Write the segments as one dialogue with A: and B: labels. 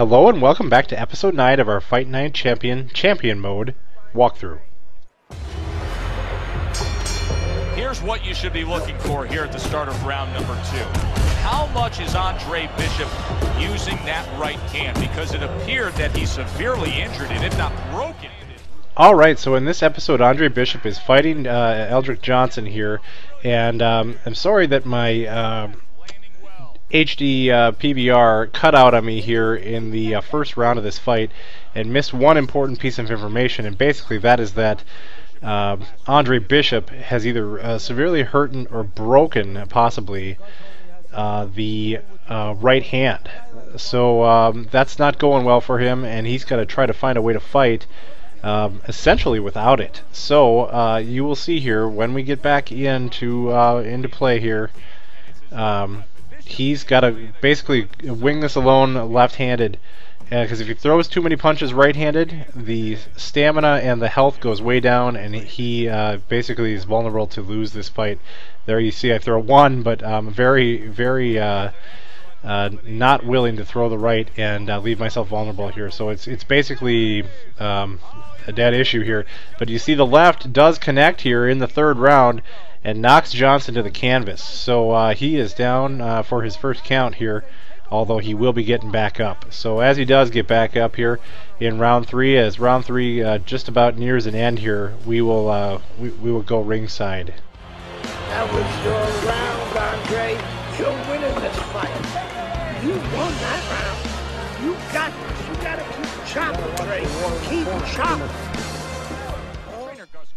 A: Hello and welcome back to episode 9 of our Fight Night Champion Mode walkthrough.
B: Here's what you should be looking for here at the start of round number 2. How much is Andre Bishop using that right hand? Because it appeared that he's severely injured and if not broken.
A: Alright, so in this episode Andre Bishop is fighting Eldrick Johnson here, and I'm sorry that my HD PVR cut out on me here in the first round of this fight and missed one important piece of information, and basically that is that Andre Bishop has either severely hurt or broken, possibly, the right hand. So that's not going well for him, and he's got to try to find a way to fight essentially without it. So you will see here when we get back into play here. He's got to basically wing this alone left-handed, because if he throws too many punches right-handed, the stamina and the health goes way down, and he basically is vulnerable to lose this fight. There you see I throw one, but I'm very not willing to throw the right and leave myself vulnerable here. So it's basically a dead issue here. But you see the left does connect here in the third round and knocks Johnson to the canvas. So he is down for his first count here, although he will be getting back up. So as he does get back up here in round 3, as round 3 just about nears an end here, we will go ringside.
C: That was your round, Andre. You're winning this fight. You won that round. You got this. You gotta keep chopping, Andre. Keep chopping.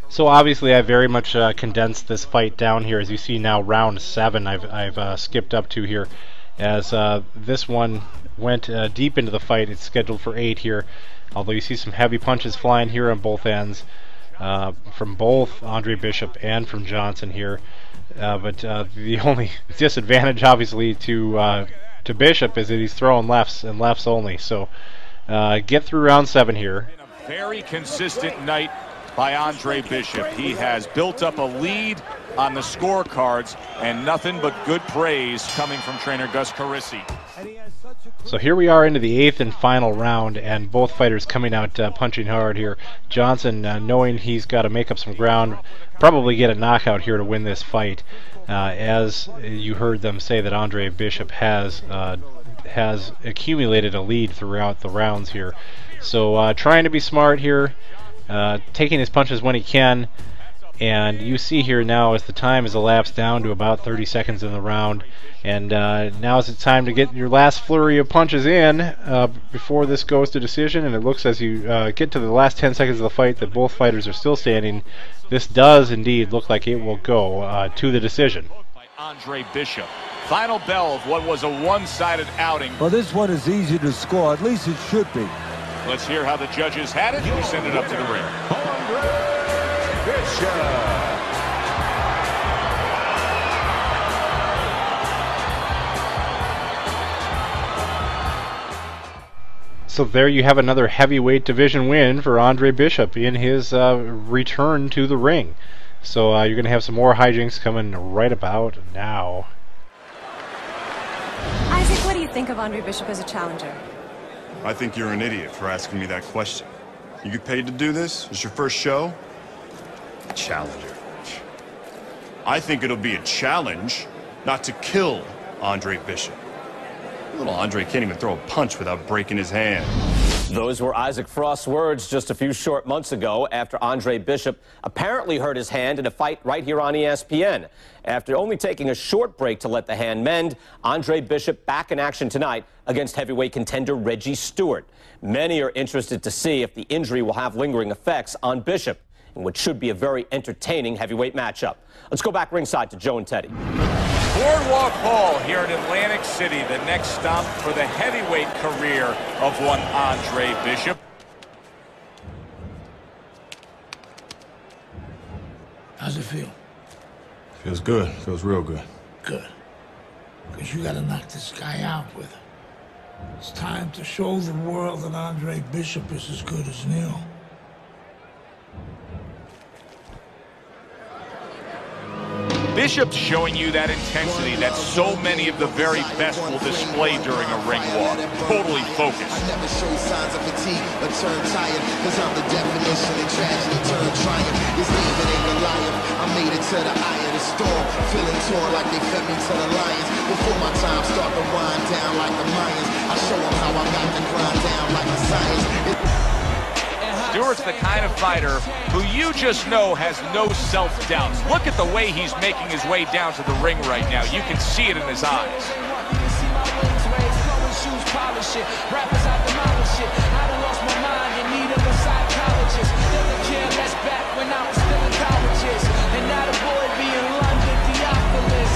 A: So obviously I very much condensed this fight down here. As you see now, round 7 I've skipped up to here, as this one went deep into the fight. It's scheduled for 8 here, although you see some heavy punches flying here on both ends from both Andre Bishop and from Johnson here. But the only disadvantage obviously to Bishop is that he's throwing lefts and lefts only. So get through round 7 here.
B: A very consistent night by Andre Bishop. He has built up a lead on the scorecards, and nothing but good praise coming from trainer Gus Carisi.
A: So here we are into the 8th and final round, and both fighters coming out punching hard here. Johnson, knowing he's got to make up some ground, probably get a knockout here to win this fight, as you heard them say that Andre Bishop has accumulated a lead throughout the rounds here. So trying to be smart here, taking his punches when he can, and you see here now as the time has elapsed down to about 30 seconds in the round, and now is the time to get your last flurry of punches in before this goes to decision. And it looks, as you get to the last 10 seconds of the fight, that both fighters are still standing. This does indeed look like it will go to the decision.
B: Andre Bishop. Final bell of what was a one-sided outing.
D: Well, this one is easy to score. At least it should be.
B: Let's hear how the judges had it. We send it up to the ring.
E: Andre Bishop.
A: So there you have another heavyweight division win for Andre Bishop in his return to the ring. So you're going to have some more hijinks coming right about now.
F: Isaac, what do you think of Andre Bishop as a challenger?
G: I think you're an idiot for asking me that question. You get paid to do this? It's your first show? Challenger. I think it'll be a challenge not to kill Andre Bishop. Little Andre can't even throw a punch without breaking his hand.
H: Those were Isaac Frost's words just a few short months ago after Andre Bishop apparently hurt his hand in a fight right here on ESPN. After only taking a short break to let the hand mend, Andre Bishop back in action tonight against heavyweight contender Reggie Stewart. Many are interested to see if the injury will have lingering effects on Bishop in what should be a very entertaining heavyweight matchup. Let's go back ringside to Joe and Teddy.
B: Boardwalk Hall here in Atlantic City, the next stop for the heavyweight career of one Andre Bishop.
C: How's it feel?
G: Feels good. Feels real good.
C: Good. Because you gotta knock this guy out with it. It's time to show the world that Andre Bishop is as good as Neil.
B: Bishop's showing you that intensity that so many of the very best will display during a ring walk. Totally focused.
I: I never show signs of fatigue or turn tired, cause I'm the definition of tragedy turned triumph. This David ain't Goliath, I made it to the eye of the storm, feeling torn like they fed me to the lions. Before my time start to wind down like the Mayans, I show them how I got to grind down like the science.
B: Stewart's the kind of fighter who you just know has no self-doubts. Look at the way he's making his way down to the ring right now. You can see it in his eyes.
J: Rappers out the model shit. I done lost my mind in need of a psychologist. Never cared less back when I was still in colleges. And now the boy be in London, Theophilus.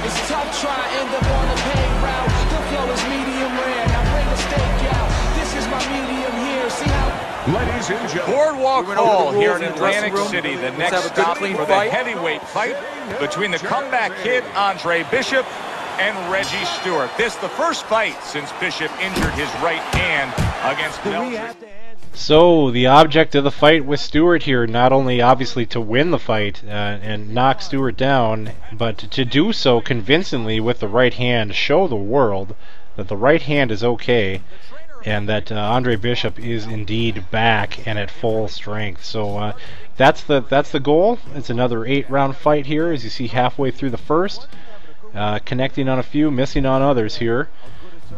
J: It's tough trying to end up on the paved route. The flow is medium rare. Now bring the steak out. This is my medium here. See how...
E: Ladies and gentlemen,
B: Boardwalk Hall here in Atlantic City. The next stop for the heavyweight fight between the comeback kid, Andre Bishop, and Reggie Stewart. This the first fight since Bishop injured his right hand against Meltzer.
A: So the object of the fight with Stewart here, not only obviously to win the fight and knock Stewart down, but to do so convincingly with the right hand, show the world that the right hand is okay, and that Andre Bishop is indeed back and at full strength. So that's the goal. It's another 8-round fight here, as you see halfway through the first. Connecting on a few, missing on others here,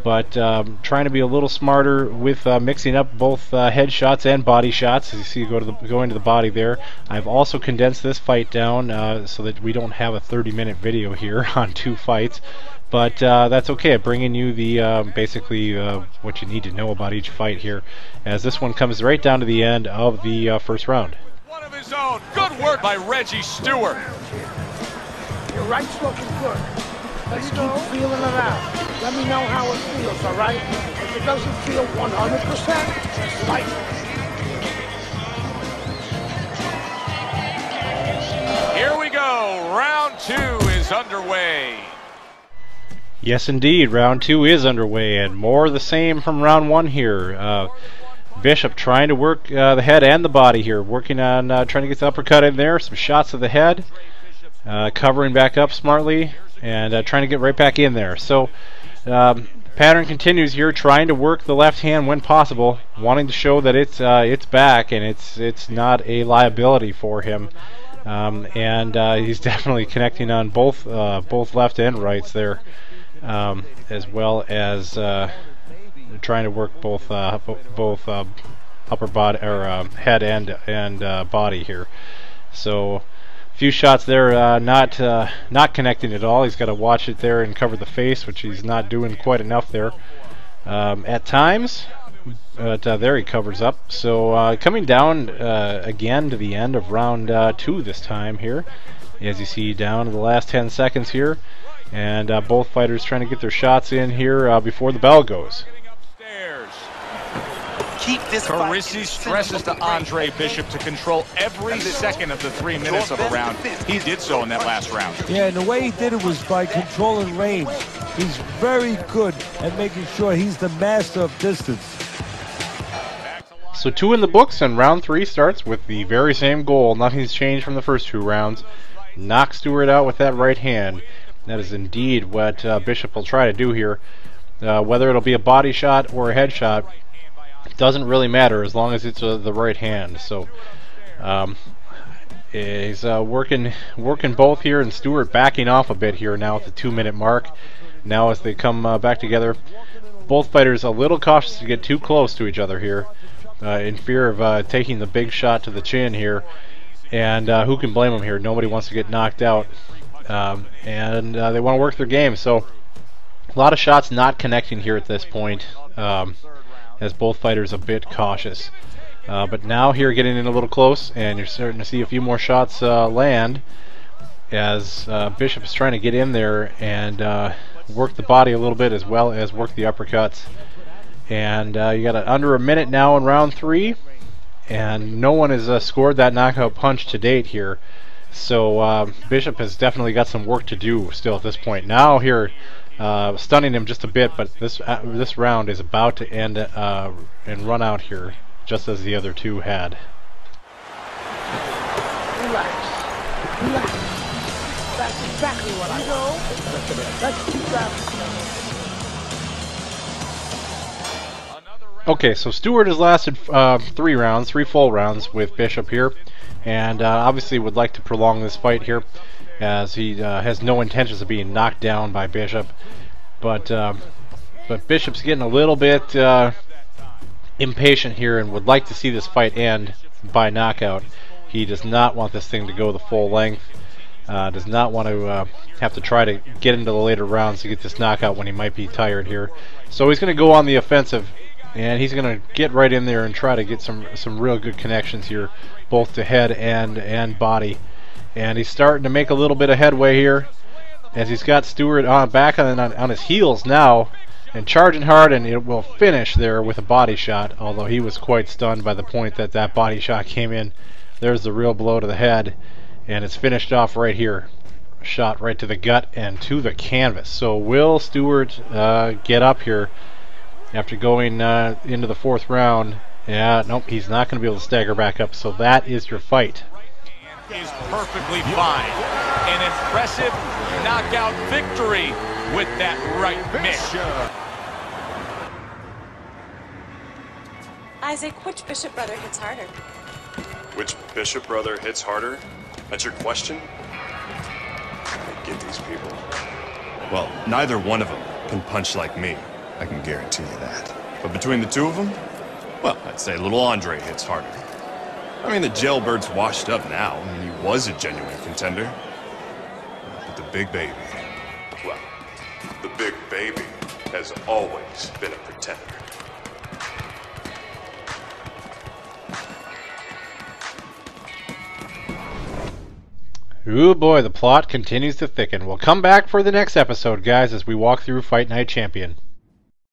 A: but trying to be a little smarter with mixing up both head shots and body shots. As you see, going to the body there. I've also condensed this fight down so that we don't have a 30-minute video here on 2 fights, but that's okay. Bringing you the basically what you need to know about each fight here, as this one comes right down to the end of the first round.
B: One of his own. Good work by Reggie Stewart.
C: Your right's looking good. Let's keep feeling it out. Let me know how it feels, all right? If it doesn't feel 100%, just fight.
B: Here we go. Round 2 is underway.
A: Yes, indeed. Round 2 is underway, and more of the same from round 1 here. Bishop trying to work the head and the body here, working on trying to get the uppercut in there, some shots of the head, covering back up smartly, and trying to get right back in there. So pattern continues here, trying to work the left hand when possible, wanting to show that it's back and it's not a liability for him. And he's definitely connecting on both left and rights there, as well as trying to work both upper body or head and body here. So a few shots there, not connecting at all. He's got to watch it there and cover the face, which he's not doing quite enough there at times. But there he covers up. So coming down again to the end of round 2 this time here, as you see down to the last 10 seconds here, and both fighters trying to get their shots in here before the bell goes.
B: Keep this Carisi stresses to Andre Bishop to control every second of the 3 minutes of a round. He did so in that last round.
D: Yeah, and the way he did it was by controlling range. He's very good at making sure he's the master of distance.
A: So 2 in the books, and round 3 starts with the very same goal. Nothing's changed from the first 2 rounds. Knock Stewart out with that right hand. That is indeed what Bishop will try to do here. Whether it'll be a body shot or a head shot, doesn't really matter as long as it's the right hand. So he's working both here, and Stewart backing off a bit here now at the 2-minute mark. Now as they come back together, both fighters a little cautious to get too close to each other here, in fear of taking the big shot to the chin here. And who can blame them here? Nobody wants to get knocked out, and they want to work their game. So a lot of shots not connecting here at this point, as both fighters a bit cautious. But now here getting in a little close, and you're starting to see a few more shots land, as Bishop is trying to get in there and work the body a little bit as well as work the uppercuts. And you got under a minute now in round 3, and no one has scored that knockout punch to date here. So Bishop has definitely got some work to do still at this point. Now here, stunning him just a bit, but this round is about to end and run out here, just as the other 2 had.
C: Relax. That's exactly what I know. Let's keep that.
A: Okay, so Stewart has lasted 3 full rounds with Bishop here, and obviously would like to prolong this fight here, as he has no intentions of being knocked down by Bishop. But Bishop's getting a little bit impatient here and would like to see this fight end by knockout. He does not want this thing to go the full length. Does not want to have to try to get into the later rounds to get this knockout when he might be tired here. So he's going to go on the offensive, and he's going to get right in there and try to get some real good connections here, both to head and body. And he's starting to make a little bit of headway here, as he's got Stewart back on his heels now, and charging hard, and it will finish there with a body shot, although he was quite stunned by the point that body shot came in. There's the real blow to the head, and it's finished off right here. Shot right to the gut and to the canvas. So will Stewart get up here after going into the 4th round? Yeah, nope, he's not going to be able to stagger back up. So that is your fight.
B: Is perfectly fine. An impressive knockout victory with that right mitt.
F: Isaac, which Bishop brother hits harder?
G: Which Bishop brother hits harder? That's your question? I get these people. Well, neither one of them can punch like me. I can guarantee you that. But between the two of them, well, I'd say little Andre hits harder. I mean, the jailbird's washed up now, and he was a genuine contender. But the big baby, well, the big baby has always been a pretender.
A: Ooh boy, the plot continues to thicken. We'll come back for the next episode, guys, as we walk through Fight Night Champion.